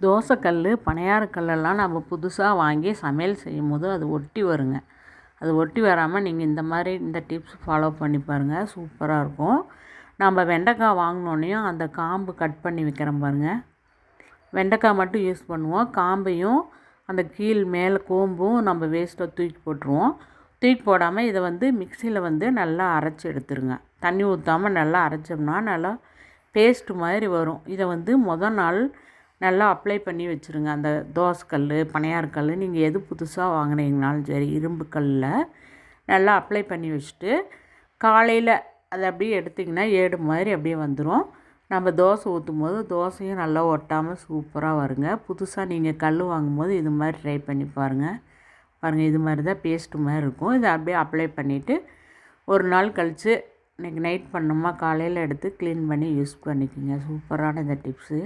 தோசைக்கல் பணியாரக்கல்லெல்லாம் நம்ம புதுசாக வாங்கி சமையல் செய்யும்போது அது ஒட்டி வருங்க. அது ஒட்டி வராமல் நீங்கள் இந்த மாதிரி இந்த டிப்ஸ் ஃபாலோ பண்ணி பாருங்கள், சூப்பராக இருக்கும். நம்ம வெண்டைக்காய் வாங்கினோன்னையும் அந்த காம்பு கட் பண்ணி வைக்கிறோம் பாருங்கள். வெண்டைக்காய் மட்டும் யூஸ் பண்ணுவோம், காம்பையும் அந்த கீழ் மேலே கோம்பும் நம்ம வேஸ்ட்டாக தூக்கி போட்டுருவோம். தூக்கி போடாமல் இதை மிக்சியில் நல்லா அரைச்சி எடுத்துருங்க. தண்ணி ஊற்றாமல் நல்லா அரைச்சோம்னா நல்லா பேஸ்ட்டு மாதிரி வரும். இதை மொதல் நாள் நல்லா அப்ளை பண்ணி வச்சுருங்க. அந்த தோசைக்கல் பணியாரக்கல் நீங்கள் எது புதுசாக வாங்கினீங்கனாலும் சரி, இரும்பு கல்லில் நல்லா அப்ளை பண்ணி வச்சுட்டு காலையில் அதை அப்படியே எடுத்திங்கன்னா ஏடு மாதிரி அப்படியே வந்துடும். நம்ம தோசை ஊற்றும் போது தோசையும் நல்லா ஒட்டாமல் சூப்பராக வருங்க. புதுசாக நீங்கள் கல் வாங்கும்போது இது மாதிரி ட்ரை பண்ணி பாருங்கள். இது மாதிரி தான் பேஸ்ட்டு மாதிரி இருக்கும். இதை அப்படியே அப்ளை பண்ணிவிட்டு ஒரு நாள் கழித்து இன்றைக்கி நைட் பண்ணோமா காலையில் எடுத்து க்ளீன் பண்ணி யூஸ் பண்ணிக்கோங்க. சூப்பரான இந்த டிப்ஸு.